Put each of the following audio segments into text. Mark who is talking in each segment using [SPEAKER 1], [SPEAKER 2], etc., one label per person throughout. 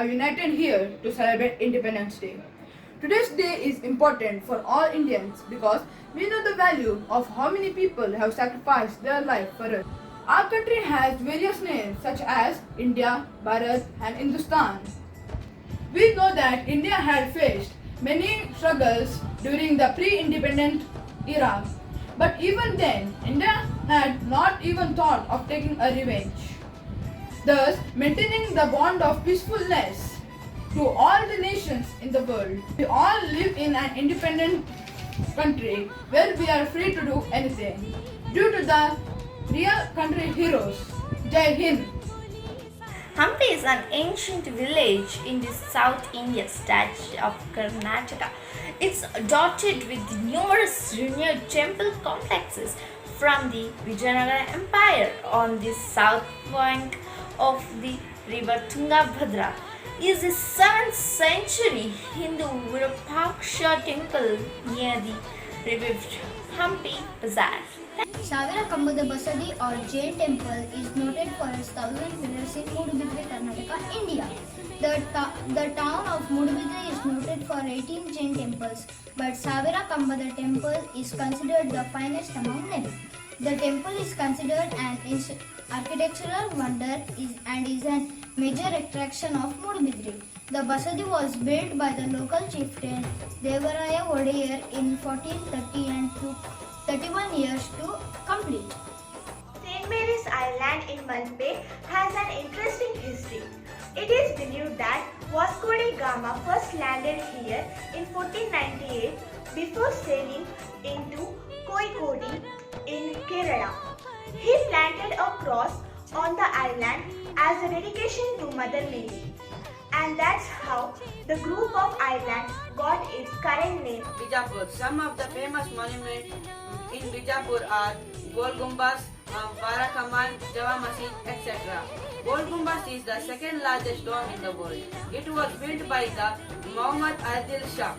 [SPEAKER 1] are united here to celebrate Independence Day. Today's day is important for all Indians because we know the value of how many people have sacrificed their life for us. Our country has various names such as India, Bharat, and Hindustan. We know that India had faced many struggles during the pre-independent era, but even then, India had not even thought of taking a revenge, thus maintaining the bond of peacefulness to all the nations in the world. We all live in an independent country where we are free to do anything due to the real country heroes. Jai Hind.
[SPEAKER 2] Hampi is an ancient village in the South India state of Karnataka. It's dotted with numerous renewed temple complexes from the Vijayanagara Empire on the south bank of the river Tungabhadra. Is a 7th century Hindu Virupaksha temple near the revived Hampi Bazaar.
[SPEAKER 3] Savira Kambada Basadi or Jain temple is noted for its 1000 pillars in Mudubidri, Karnataka, India. The town of Mudubidri is noted for 18 Jain temples, but Savira Kambada temple is considered the finest among them. The temple is considered an architectural wonder and is a major attraction of Mudubidri. The Basadi was built by the local chieftain Devaraya Odeyer in 1430 and took 31 years to complete.
[SPEAKER 4] St. Mary's Island in Malpe has an interesting history. It is believed that Vasco da Gama first landed here in 1498 before sailing into Kozhikode in Kerala. He planted a cross on the island as a dedication to Mother Mary. And that's how the group of islands got its current name.
[SPEAKER 5] Bijapur. Some of the famous monuments in Bijapur are Gol Gumbaz, Varakamal, Java Masjid, etc. Gol Gumbaz is the second largest dome in the world. It was built by the Muhammad Adil Shah.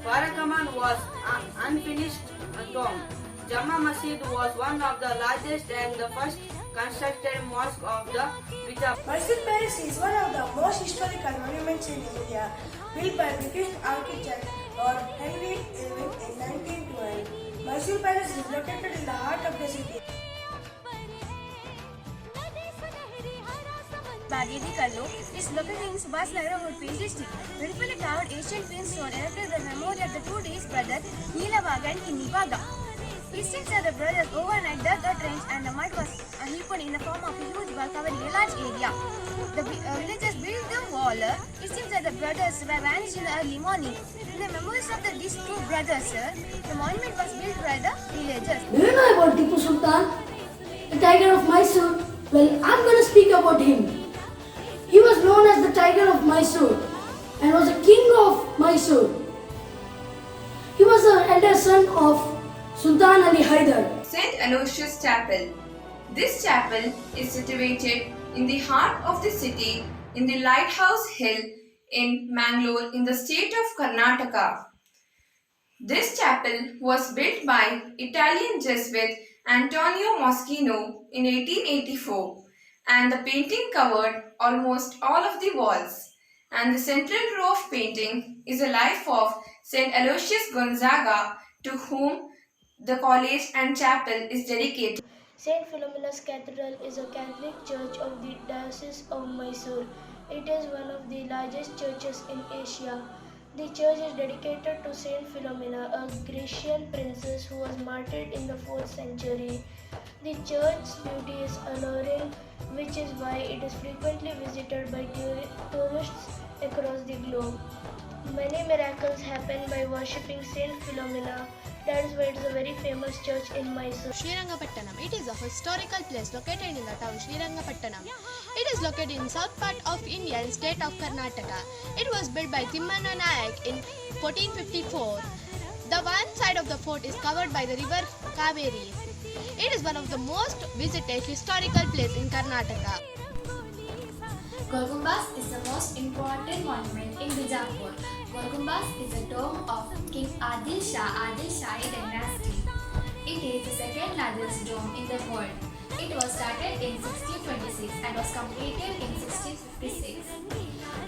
[SPEAKER 5] Varakamal was an unfinished tomb. Jama Masjid was one of the largest and the first constructed mosque of the Bijapur.
[SPEAKER 6] Mysore Palace is one of the most historical monuments in India, built by British architect Lord Henry Irving in 1912. Mysore Palace is located in the heart of the city.
[SPEAKER 7] Bagedi Kallo is located in Subhas Nagar Road, Page district. Beautifully carved Asian twin stone erected the memory of the two deceased brothers Neelabaga and Kinnibaga. Instead of the brothers overnight dug a trench and the mud was heaped in the form of a huge ball covering a large area. The villagers built the wall. It seems that the brothers were vanished in the early morning. In the memories of these two brothers, the monument was built by the villagers.
[SPEAKER 8] Do you know about Tipu Sultan, the tiger of Mysore? Well, I'm going to speak about him. He was known as the tiger of Mysore and was a king of Mysore. He was the elder son of Sultan Ali Haidar.
[SPEAKER 9] St. Aloysius Chapel. This chapel is situated in the heart of the city in the Lighthouse Hill in Mangalore in the state of Karnataka. This chapel was built by Italian Jesuit Antonio Moschino in 1884 and the painting covered almost all of the walls. And the central row of painting is a life of St. Aloysius Gonzaga, to whom the college and chapel is dedicated.
[SPEAKER 10] St. Philomena's Cathedral is a Catholic church of the Diocese of Mysore. It is one of the largest churches in Asia. The church is dedicated to St. Philomena, a Grecian princess who was martyred in the 4th century. The church's beauty is alluring, which is why it is frequently visited by tourists across the globe. Many miracles happen by worshipping Saint Philomena. That is why it is a very famous church in Mysore.
[SPEAKER 11] Srirangapattanam. It is a historical place located in the town Srirangapattanam. It is located in south part of India in state of Karnataka. It was built by Timmana Nayak in 1454. The one side of the fort is covered by the river Kaveri. It is one of the most visited historical place in Karnataka.
[SPEAKER 12] Gol Gumbaz is the most important monument in Bijapur. Gol Gumbaz is a tomb of King Adil Shahi dynasty. It is the second largest dome in the world. It was started in 1626 and was completed in 1656.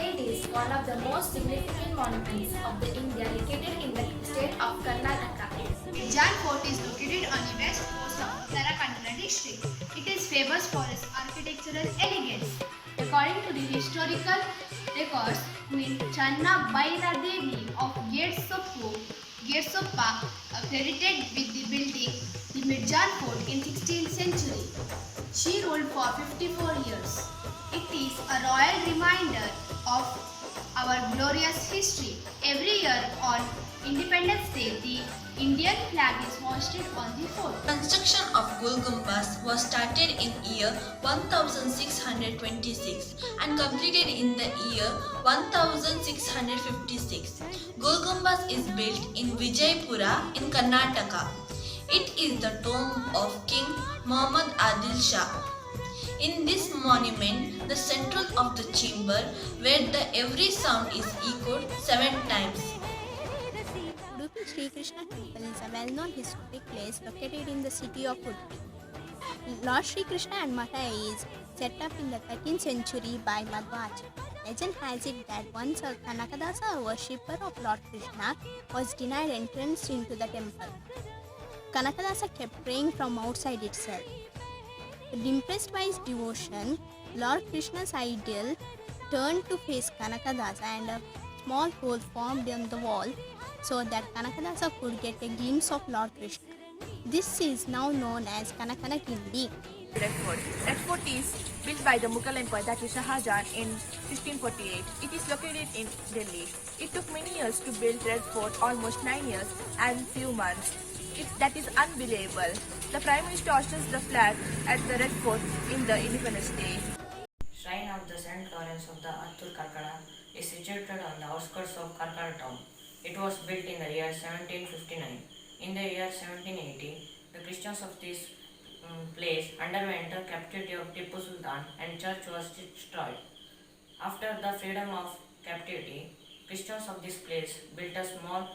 [SPEAKER 12] It is is one of the most significant monuments of the India located in the state of Karnataka.
[SPEAKER 13] Midjan Fort is located on the west coast of Uttarakhand district. It is famous for its architectural elegance. According to the historical records, Queen Channa Bhaira Devi of Gersoppa credited with the building the Midjan Fort in 16th century. She ruled for 54 years. It is a royal reminder of our glorious history. Every year on Independence Day, the Indian flag is hoisted on the fort.
[SPEAKER 14] Construction of Golgumbas was started in year 1626 and completed in the year 1656. Golgumbas is built in Vijaypura in Karnataka. It is the tomb of King Muhammad Adil Shah. In this monument, the central of the chamber where the every sound is echoed 7 times.
[SPEAKER 15] Udupi Sri Krishna Temple is a well-known historic place located in the city of Udupi. Lord Sri Krishna and Matha is set up in the 13th century by Madhvacha. Legend has it that once a Kanakadasa, a worshipper of Lord Krishna, was denied entrance into the temple. Kanakadasa kept praying from outside itself. Impressed by his devotion, Lord Krishna's idol turned to face Kanakadasa and a small hole formed in the wall so that Kanakadasa could get a glimpse of Lord Krishna. This is now known as Kanakana Gindi.
[SPEAKER 16] Red Fort. Red Fort is built by the Mughal Emperor, that is Shah Jahan, in 1648. It is located in Delhi. It took many years to build Red Fort, almost 9 years and few months. That is unbelievable. The Prime Minister hoists the flag at the Red Fort in the Independence Day.
[SPEAKER 17] Shrine of the St. Lawrence of the Attur Karkara is situated on the outskirts of Karkara town. It was built in the year 1759. In the year 1780, the Christians of this place underwent the captivity of Tipu Sultan and church was destroyed. After the freedom of captivity, Christians of this place built a small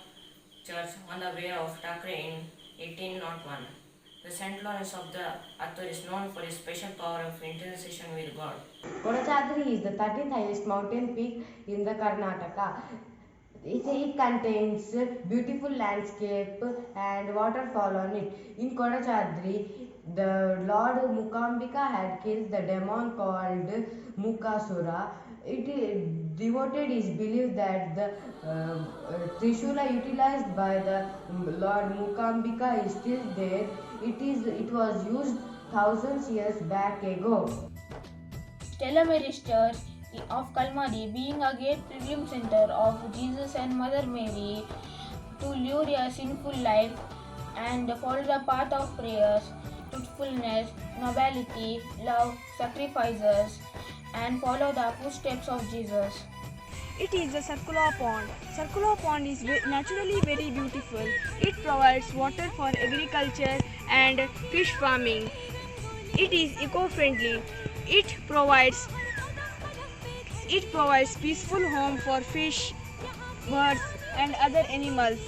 [SPEAKER 17] church on the way of Thakre in 1801. The St. Lawrence of the Attur is known for its special power of intercession with God.
[SPEAKER 18] Kodachadri is the 13th highest mountain peak in the Karnataka. It contains beautiful landscape and waterfall on it. In Kodachadri, the Lord Mukambika had killed the demon called Mukasura. Devoted is believed that the Trishula utilized by the Lord Mukambika is still there. It was used thousands years back ago.
[SPEAKER 19] Stella Maris Church of Kalmari, being a great pilgrim center of Jesus and Mother Mary to live a sinful life and follow the path of prayers, truthfulness, nobility, love, sacrifices, and follow the footsteps of Jesus.
[SPEAKER 20] It is a circular pond. Circular pond is naturally very beautiful. It provides water for agriculture and fish farming. It is eco-friendly. It provides peaceful home for fish, birds and other animals.